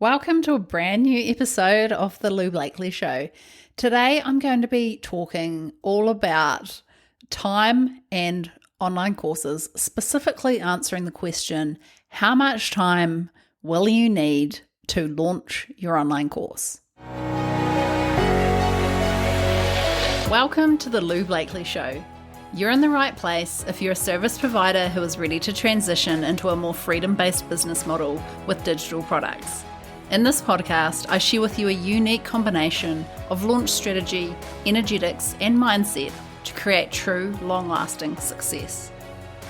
Welcome to a brand new episode of the Lou Blakely Show. Today I'm going to be talking all about time and online courses, specifically answering the question, how much time will you need to launch your online course? Welcome to the Lou Blakely Show. You're in the right place if you're a service provider who is ready to transition into a more freedom-based business model with digital products. In this podcast, I share with you a unique combination of launch strategy, energetics, and mindset to create true, long-lasting success.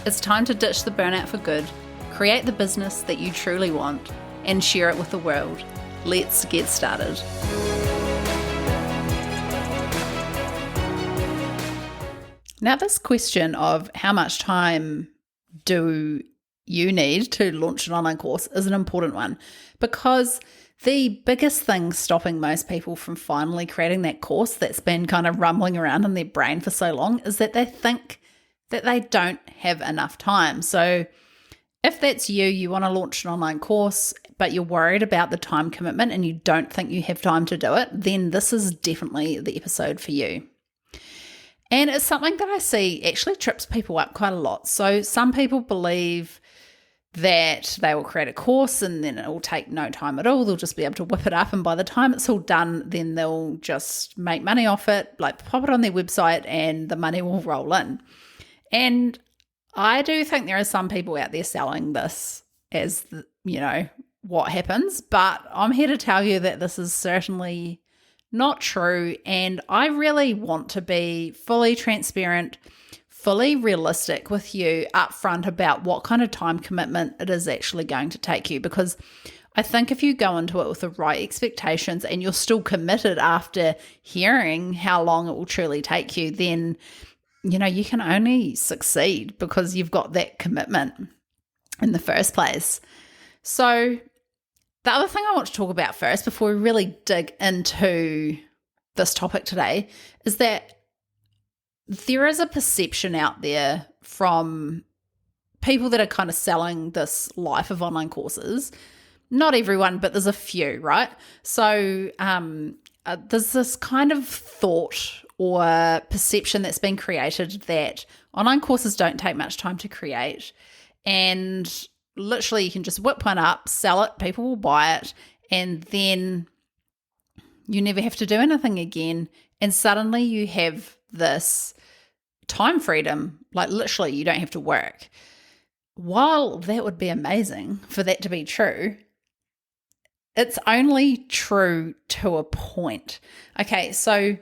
It's time to ditch the burnout for good, create the business that you truly want, and share it with the world. Let's get started. Now, this question of how much time do you need to launch an online course is an important one, because the biggest thing stopping most people from finally creating that course that's been kind of rumbling around in their brain for so long is that they think that they don't have enough time. So if that's you want to launch an online course, but you're worried about the time commitment and you don't think you have time to do it, then this is definitely the episode for you. And it's something that I see actually trips people up quite a lot. So some people believe that they will create a course and then it will take no time at all. They'll just be able to whip it up, and by the time it's all done, then they'll just make money off it, like pop it on their website and the money will roll in. And I do think there are some people out there selling this as, what happens, but I'm here to tell you that this is certainly not true, and I really want to be fully transparent, fully realistic with you upfront about what kind of time commitment it is actually going to take you, because I think if you go into it with the right expectations and you're still committed after hearing how long it will truly take you, then, you can only succeed because you've got that commitment in the first place. So the other thing I want to talk about first, before we really dig into this topic today, is that there is a perception out there from people that are kind of selling this life of online courses. Not everyone, but there's a few, right? So there's this kind of thought or perception that's been created that online courses don't take much time to create, and literally you can just whip one up, sell it, people will buy it, and then you never have to do anything again, and suddenly you have this time freedom, like literally you don't have to work. While that would be amazing for that to be true, it's only true to a point. Okay, so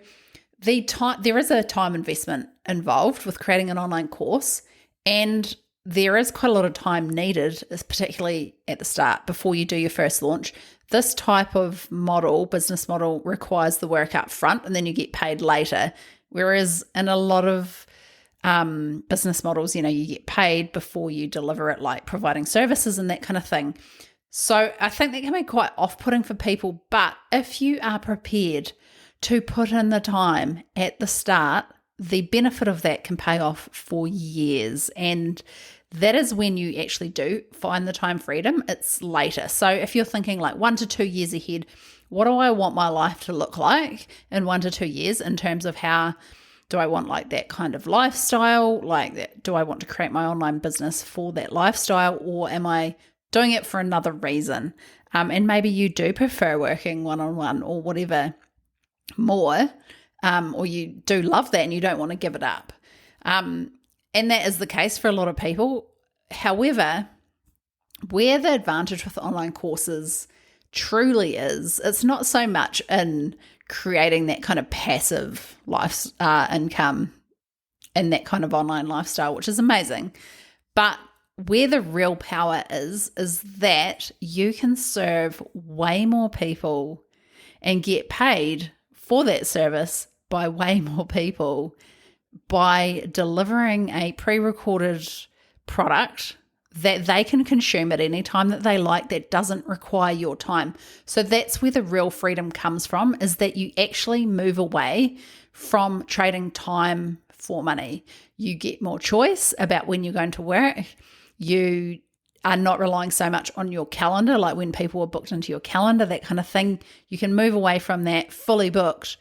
there is a time investment involved with creating an online course, and there is quite a lot of time needed, particularly at the start before you do your first launch. This type of business model, requires the work up front and then you get paid later. Whereas in a lot of business models, you get paid before you deliver it, like providing services and that kind of thing. So I think that can be quite off-putting for people. But if you are prepared to put in the time at the start, the benefit of that can pay off for years. And that is when you actually do find the time freedom. It's later. So if you're thinking like 1 to 2 years ahead, what do I want my life to look like in 1 to 2 years in terms of how do I want like that kind of lifestyle? Like that, do I want to create my online business for that lifestyle, or am I doing it for another reason? And maybe you do prefer working one-on-one or whatever more, or you do love that and you don't want to give it up. And that is the case for a lot of people. However, where the advantage with online courses truly is, it's not so much in creating that kind of passive life income and that kind of online lifestyle, which is amazing. But where the real power is that you can serve way more people and get paid for that service by way more people by delivering a pre-recorded product that they can consume at any time that they like, that doesn't require your time. So that's where the real freedom comes from, is that you actually move away from trading time for money. You get more choice about when you're going to work. You are not relying so much on your calendar, like when people are booked into your calendar, that kind of thing. You can move away from that, fully booked,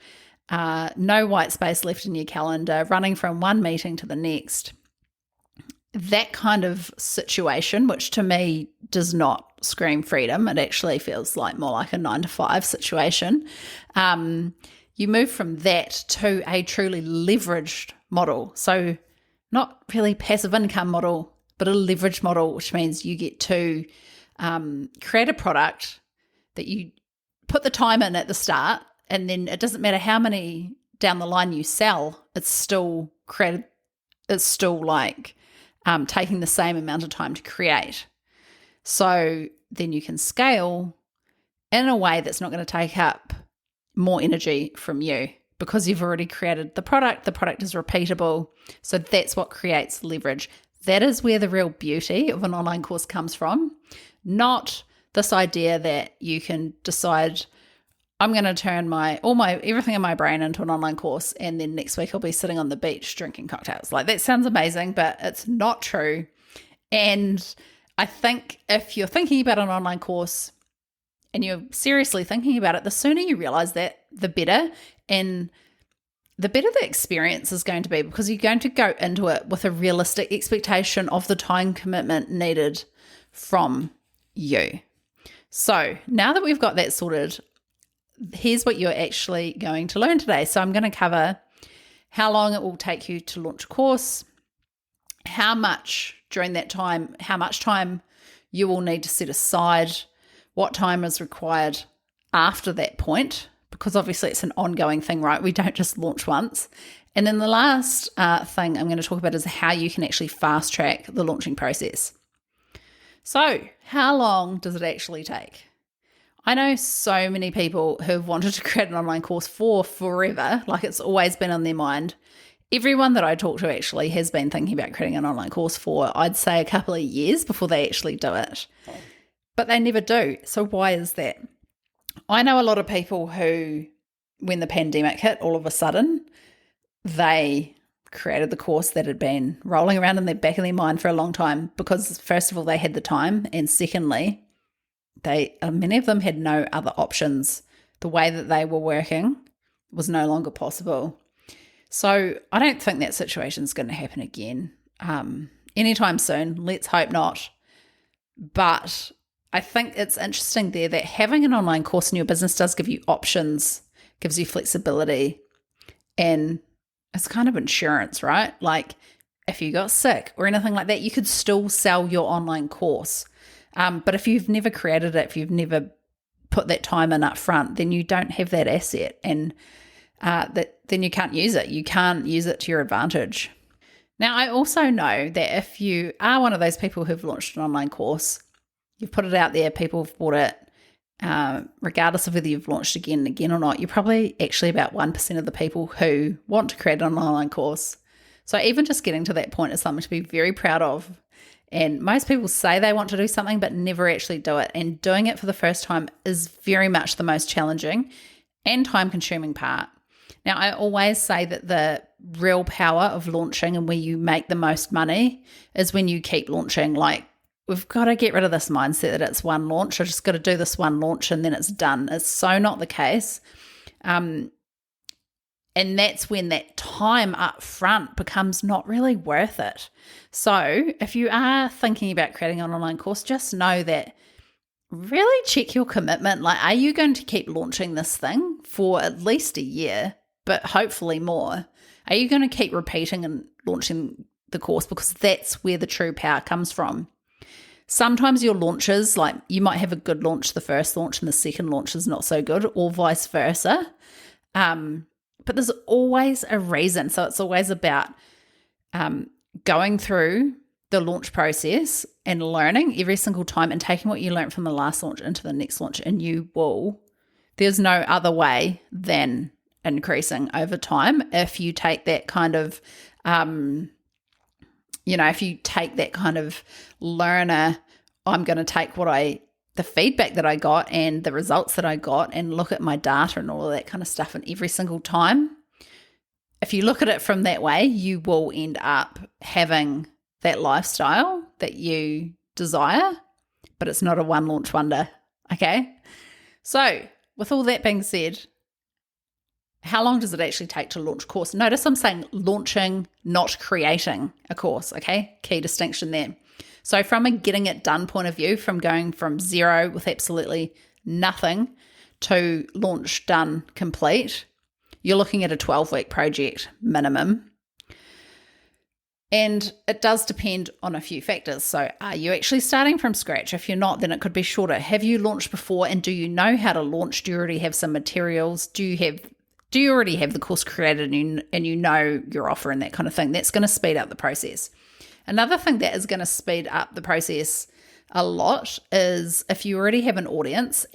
no white space left in your calendar, running from one meeting to the next. That kind of situation, which to me does not scream freedom, it actually feels like more like a 9-to-5 situation. You move from that to a truly leveraged model. So not really passive income model, but a leveraged model, which means you get to create a product that you put the time in at the start, and then it doesn't matter how many down the line you sell, it's still created. It's still like taking the same amount of time to create. So then you can scale in a way that's not going to take up more energy from you because you've already created the product. The product is repeatable. So that's what creates leverage. That is where the real beauty of an online course comes from, not this idea that you can decide, I'm going to turn everything in my brain into an online course, and then next week I'll be sitting on the beach drinking cocktails. Like, that sounds amazing, but it's not true. And I think if you're thinking about an online course and you're seriously thinking about it, the sooner you realize that, the better. And the better the experience is going to be, because you're going to go into it with a realistic expectation of the time commitment needed from you. So now that we've got that sorted, here's what you're actually going to learn today. So I'm going to cover how long it will take you to launch a course, how much during that time, how much time you will need to set aside, what time is required after that point, because obviously it's an ongoing thing, right? We don't just launch once. And then the last thing I'm going to talk about is how you can actually fast track the launching process. So how long does it actually take? I know so many people who've wanted to create an online course for forever, like it's always been on their mind. Everyone that I talk to actually has been thinking about creating an online course for, I'd say, a couple of years before they actually do it. But they never do. So why is that? I know a lot of people who, when the pandemic hit, all of a sudden, they created the course that had been rolling around in the back of their mind for a long time because, first of all, they had the time, and secondly, many of them had no other options. The way that they were working was no longer possible. So I don't think that situation is going to happen again anytime soon. Let's hope not. But I think it's interesting there that having an online course in your business does give you options, gives you flexibility, and it's kind of insurance, right? Like if you got sick or anything like that, you could still sell your online course. But if you've never created it, if you've never put that time in up front, then you don't have that asset, and then you can't use it. You can't use it to your advantage. Now, I also know that if you are one of those people who've launched an online course, you've put it out there, people have bought it, regardless of whether you've launched again and again or not, you're probably actually about 1% of the people who want to create an online course. So even just getting to that point is something to be very proud of. And most people say they want to do something but never actually do it. And doing it for the first time is very much the most challenging and time-consuming part. Now, I always say that the real power of launching and where you make the most money is when you keep launching. Like, we've got to get rid of this mindset that it's one launch. I just got to do this one launch and then it's done. It's so not the case. And that's when that time up front becomes not really worth it. So if you are thinking about creating an online course, just know that really check your commitment. Like, are you going to keep launching this thing for at least a year, but hopefully more? Are you going to keep repeating and launching the course? Because that's where the true power comes from. Sometimes your launches, like you might have a good launch the first launch and the second launch is not so good, or vice versa. But there's always a reason. So it's always about going through the launch process and learning every single time and taking what you learned from the last launch into the next launch, and there's no other way than increasing over time if you take that kind of if you take that kind of learner, I'm going to take the feedback that I got and the results that I got and look at my data and all of that kind of stuff, and every single time, if you look at it from that way, you will end up having that lifestyle that you desire, but it's not a one launch wonder. Okay. So with all that being said, how long does it actually take to launch a course? Notice I'm saying launching, not creating a course. Okay. Key distinction there. So from a getting it done point of view, from going from zero with absolutely nothing to launch, done, complete, you're looking at a 12-week project minimum. And it does depend on a few factors. So are you actually starting from scratch? If you're not, then it could be shorter. Have you launched before and do you know how to launch? Do you already have some materials? Do you already have the course created and you know your offer and that kind of thing? That's going to speed up the process. Another thing that is going to speed up the process a lot is if you already have an audience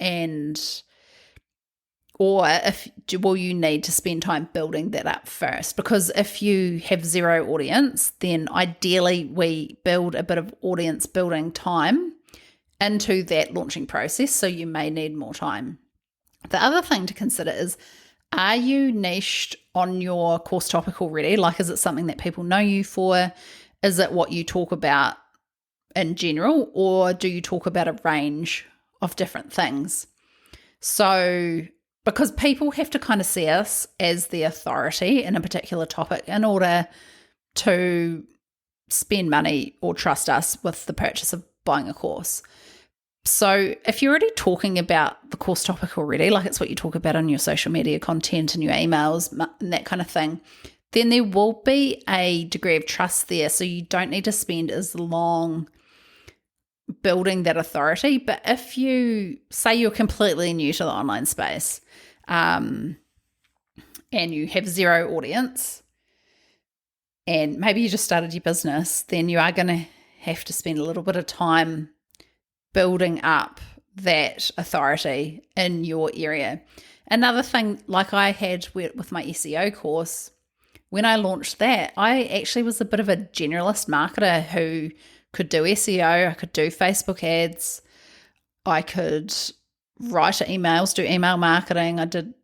will you need to spend time building that up first? Because if you have zero audience, then ideally we build a bit of audience building time into that launching process. So you may need more time. The other thing to consider is, are you niched on your course topic already? Like, is it something that people know you for? Is it what you talk about in general, or do you talk about a range of different things? So, because people have to kind of see us as the authority in a particular topic in order to spend money or trust us with the purchase of buying a course. So if you're already talking about the course topic already, like it's what you talk about on your social media content and your emails and that kind of thing, then there will be a degree of trust there. So you don't need to spend as long building that authority. But if you say you're completely new to the online space and you have zero audience and maybe you just started your business, then you are going to have to spend a little bit of time building up that authority in your area. Another thing, like I had with my SEO course, when I launched that, I actually was a bit of a generalist marketer who could do SEO, I could do Facebook ads, I could write emails, do email marketing, I did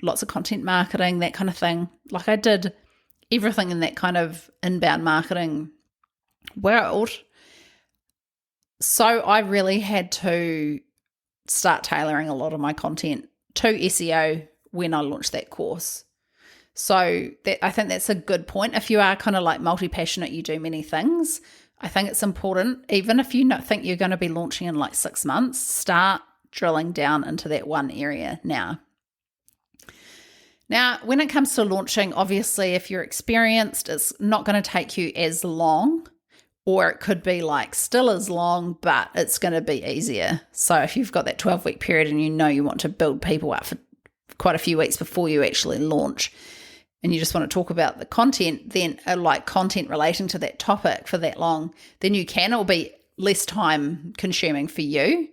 lots of content marketing, that kind of thing. Like I did everything in that kind of inbound marketing world. So I really had to start tailoring a lot of my content to SEO when I launched that course. So I think that's a good point. If you are kind of like multi-passionate, you do many things, I think it's important, even if you think you're going to be launching in like 6 months, start drilling down into that one area now. Now, when it comes to launching, obviously, if you're experienced, it's not going to take you as long, or it could be like still as long, but it's going to be easier. So if you've got that 12-week period and you know you want to build people up for quite a few weeks before you actually launch, and you just want to talk about the content, then like content relating to that topic for that long, then you can. It'll be less time consuming for you,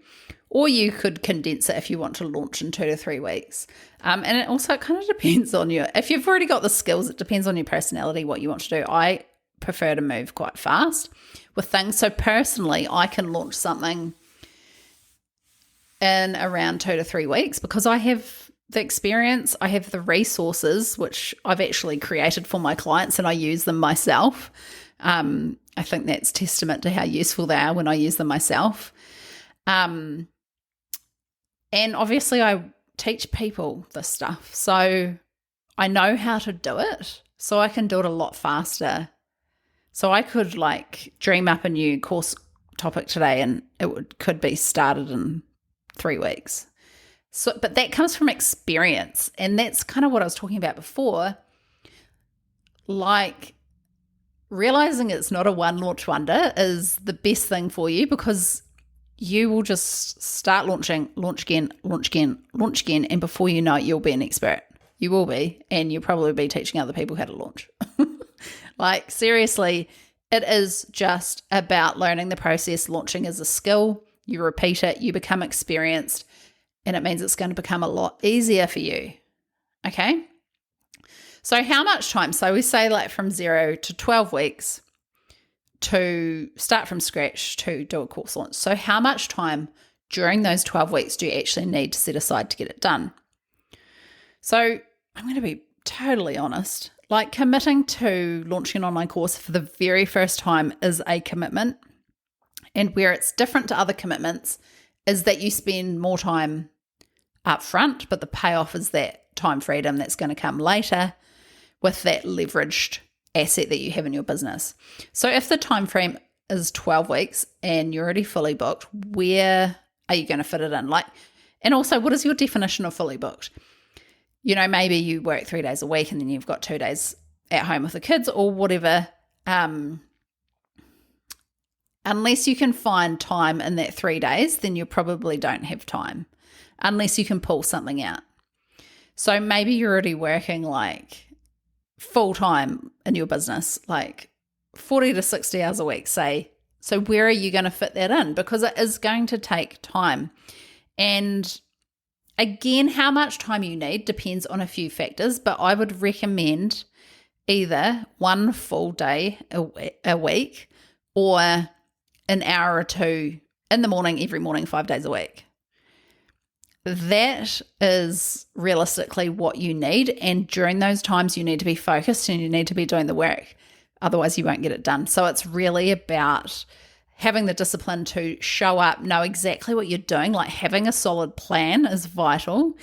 or you could condense it if you want to launch in 2 to 3 weeks. And it also kind of depends on if you've already got the skills, it depends on your personality, what you want to do. I prefer to move quite fast with things. So personally, I can launch something in around 2 to 3 weeks because I have the experience, I have the resources, which I've actually created for my clients and I use them myself. I think that's testament to how useful they are when I use them myself. And obviously I teach people this stuff, so I know how to do it, so I can do it a lot faster. So I could like dream up a new course topic today and could be started in 3 weeks. So, but that comes from experience, and that's kind of what I was talking about before. Like realizing it's not a one launch wonder is the best thing for you, because you will just start launching, launch again, and before you know it, you'll be an expert. You will be, and you'll probably be teaching other people how to launch. Like seriously, it is just about learning the process. Launching is a skill. You repeat it, you become experienced, and it means it's going to become a lot easier for you. Okay? So how much time? So we say like from 0 to 12 weeks to start from scratch to do a course launch. So how much time during those 12 weeks do you actually need to set aside to get it done? So I'm going to be totally honest. Like committing to launching an online course for the very first time is a commitment. And where it's different to other commitments is that you spend more time up front, but the payoff is that time freedom that's going to come later with that leveraged asset that you have in your business. So if the time frame is 12 weeks and you're already fully booked, where are you going to fit it in? And also, what is your definition of fully booked? Maybe you work 3 days a week and then you've got 2 days at home with the kids or whatever. Unless you can find time in that 3 days, then you probably don't have time unless you can pull something out. So maybe you're already working full time in your business, 40 to 60 hours a week, say. So where are you going to fit that in? Because it is going to take time. And again, how much time you need depends on a few factors, but I would recommend either 1 full day a week or an hour or 2 in the morning, every morning, 5 days a week. That is realistically what you need. And during those times, you need to be focused and you need to be doing the work. Otherwise, you won't get it done. So it's really about having the discipline to show up, know exactly what you're doing. Having a solid plan is vital,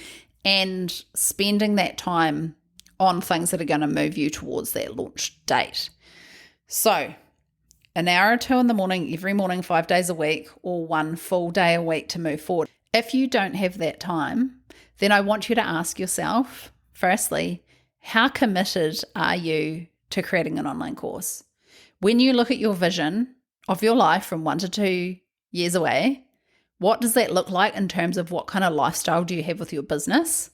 and spending that time on things that are going to move you towards that launch date. So an hour or 2 in the morning, every morning, 5 days a week, or 1 full day a week to move forward. If you don't have that time, then I want you to ask yourself, firstly, how committed are you to creating an online course? When you look at your vision of your life from 1 to 2 years away, what does that look like in terms of what kind of lifestyle do you have with your business?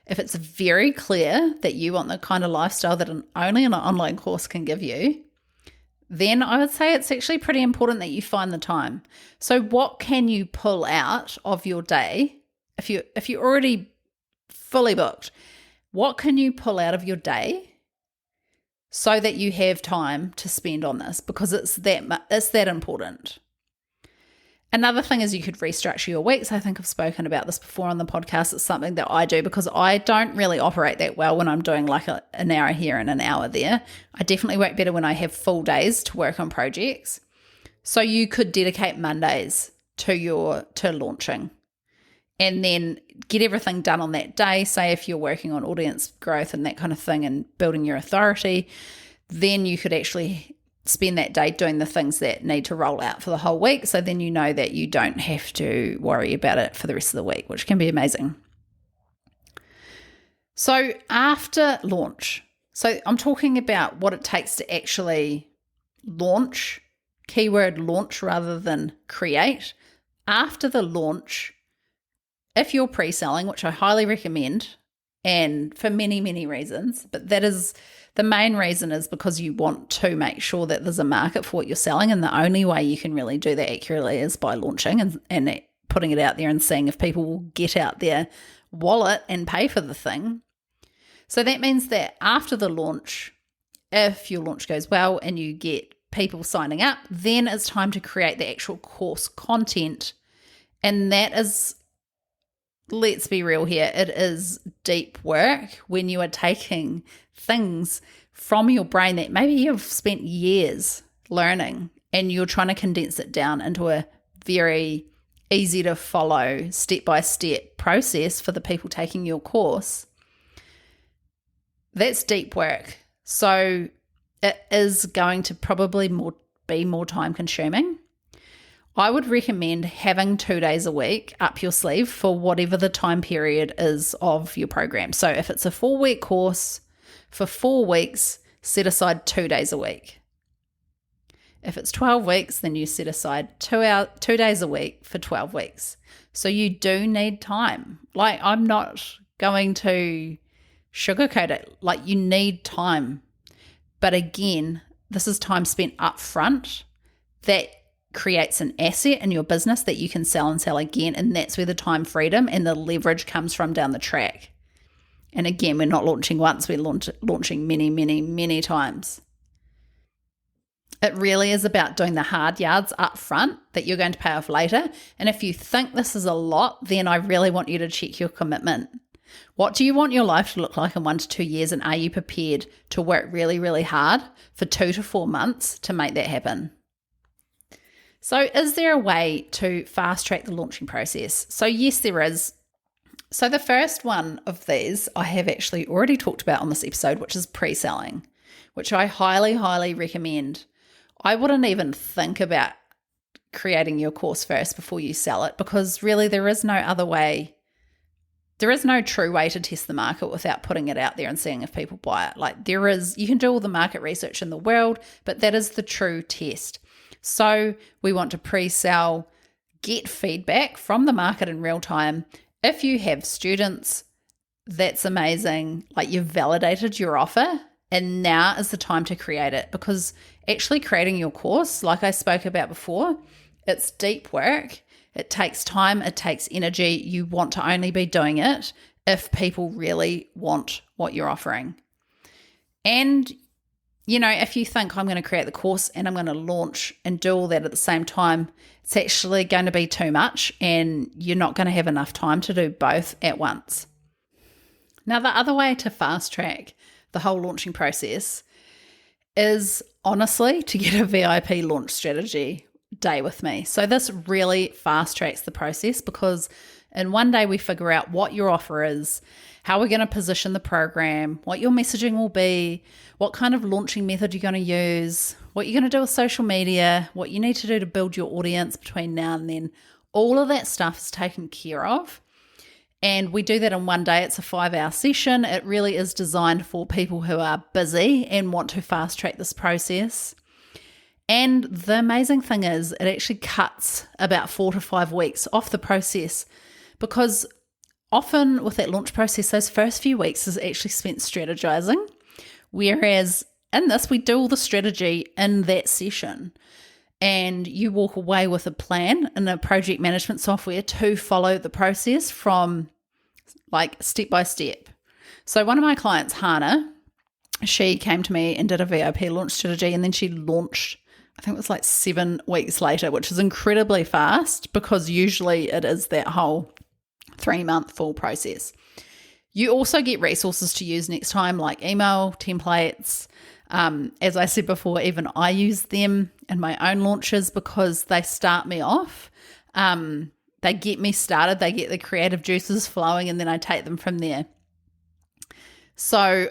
If it's very clear that you want the kind of lifestyle that only an online course can give you, then I would say it's actually pretty important that you find the time. So what can you pull out of your day? If you're already fully booked, what can you pull out of your day so that you have time to spend on this? Because it's that important. Another thing is you could restructure your weeks. I think I've spoken about this before on the podcast. It's something that I do because I don't really operate that well when I'm doing an hour here and an hour there. I definitely work better when I have full days to work on projects. So you could dedicate Mondays to launching and then get everything done on that day. Say if you're working on audience growth and that kind of thing and building your authority, then you could actually spend that day doing the things that need to roll out for the whole week. So then you know that you don't have to worry about it for the rest of the week, which can be amazing. So after launch, so I'm talking about what it takes to actually launch, keyword launch rather than create. After the launch, if you're pre-selling, which I highly recommend, and for many, many reasons, but that is the main reason is because you want to make sure that there's a market for what you're selling, and the only way you can really do that accurately is by launching and putting it out there and seeing if people will get out their wallet and pay for the thing. So that means that after the launch, if your launch goes well and you get people signing up, then it's time to create the actual course content. And that is, let's be real here, it is deep work when you are taking things from your brain that maybe you've spent years learning and you're trying to condense it down into a very easy to follow step-by-step process for the people taking your course. That's deep work. So it is going to probably be more time consuming. I would recommend having 2 days a week up your sleeve for whatever the time period is of your program. So if it's a 4-week course, for 4 weeks, set aside 2 days a week. If it's 12 weeks, then you set aside 2 days a week for 12 weeks. So you do need time. I'm not going to sugarcoat it. You need time. But again, this is time spent up front that creates an asset in your business that you can sell and sell again. And that's where the time freedom and the leverage comes from down the track. And again, we're not launching once, we're launching many, many, many times. It really is about doing the hard yards up front that you're going to pay off later. And if you think this is a lot, then I really want you to check your commitment. What do you want your life to look like in 1 to 2 years? And are you prepared to work really, really hard for 2 to 4 months to make that happen? So is there a way to fast track the launching process? So yes, there is. So the first one of these I have actually already talked about on this episode, which is pre-selling, which I highly, highly recommend. I wouldn't even think about creating your course first before you sell it, because really there is no other way. There is no true way to test the market without putting it out there and seeing if people buy it. Like you can do all the market research in the world, but that is the true test. So we want to pre-sell, get feedback from the market in real time. If you have students, that's amazing. Like you've validated your offer, and now is the time to create it, because actually creating your course, like I spoke about before, it's deep work. It takes time. It takes energy. You want to only be doing it if people really want what you're offering. And, if you think I'm going to create the course and I'm going to launch and do all that at the same time, it's actually going to be too much and you're not going to have enough time to do both at once. Now, the other way to fast track the whole launching process is honestly to get a VIP launch strategy day with me. So this really fast tracks the process, because in one day we figure out what your offer is, how we're going to position the program, what your messaging will be, what kind of launching method you're going to use, what you're going to do with social media, what you need to do to build your audience between now and then. All of that stuff is taken care of. And we do that in one day. It's a 5-hour session. It really is designed for people who are busy and want to fast track this process. And the amazing thing is it actually cuts about 4 to 5 weeks off the process, because often with that launch process, those first few weeks is actually spent strategizing. Whereas in this, we do all the strategy in that session, and you walk away with a plan and a project management software to follow the process from like step by step. So one of my clients, Hannah, she came to me and did a VIP launch strategy, and then she launched, I think it was like 7 weeks later, which is incredibly fast, because usually it is that whole 3-month full process. You also get resources to use next time, like email templates. As I said before, even I use them in my own launches because they start me off. They get me started, they get the creative juices flowing, and then I take them from there. So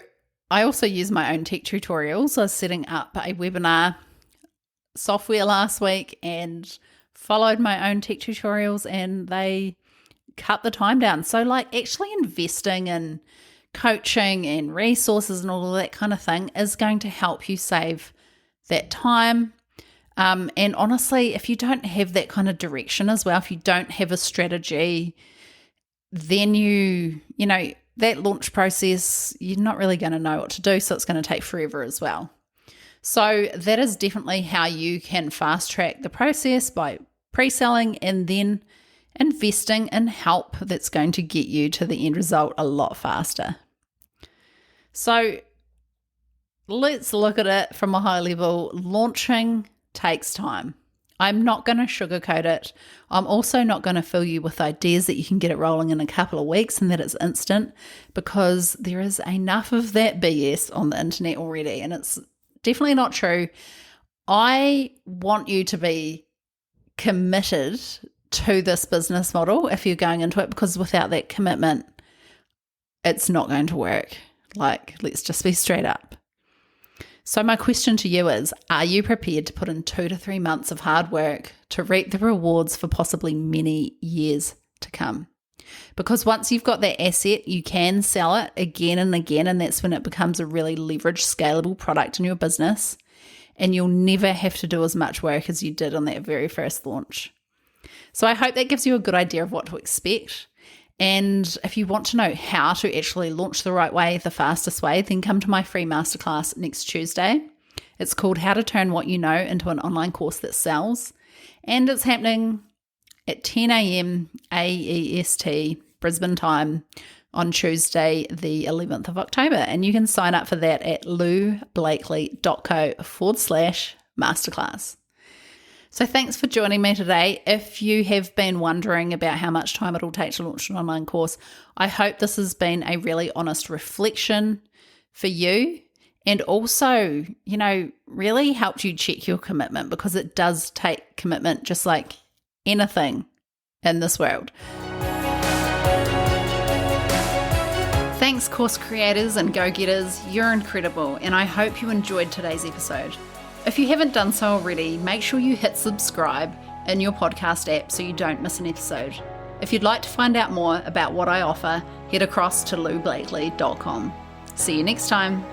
I also use my own tech tutorials. I was setting up a webinar software last week and followed my own tech tutorials, and they cut the time down. So like actually investing in coaching and resources and all of that kind of thing is going to help you save that time. And honestly, if you don't have that kind of direction as well, if you don't have a strategy, then that launch process, you're not really going to know what to do. So it's going to take forever as well. So that is definitely how you can fast track the process, by pre-selling and then investing in help that's going to get you to the end result a lot faster. So let's look at it from a high level. Launching takes time. I'm not going to sugarcoat it. I'm also not going to fill you with ideas that you can get it rolling in a couple of weeks and that it's instant, because there is enough of that BS on the internet already, and it's definitely not true. I want you to be committed to this business model if you're going into it, because without that commitment, it's not going to work. Like, let's just be straight up. So my question to you is, are you prepared to put in 2 to 3 months of hard work to reap the rewards for possibly many years to come? Because once you've got that asset, you can sell it again and again, and that's when it becomes a really leveraged, scalable product in your business, and you'll never have to do as much work as you did on that very first launch. So I hope that gives you a good idea of what to expect. And if you want to know how to actually launch the right way, the fastest way, then come to my free masterclass next Tuesday. It's called How to Turn What You Know into an Online Course That Sells. And it's happening at 10 a.m. AEST Brisbane time on Tuesday, the 11th of October. And you can sign up for that at loublakely.co/masterclass. So thanks for joining me today. If you have been wondering about how much time it'll take to launch an online course, I hope this has been a really honest reflection for you and also, really helped you check your commitment, because it does take commitment, just like anything in this world. Thanks, course creators and go-getters. You're incredible, and I hope you enjoyed today's episode. If you haven't done so already, make sure you hit subscribe in your podcast app so you don't miss an episode. If you'd like to find out more about what I offer, head across to loublakely.com. See you next time.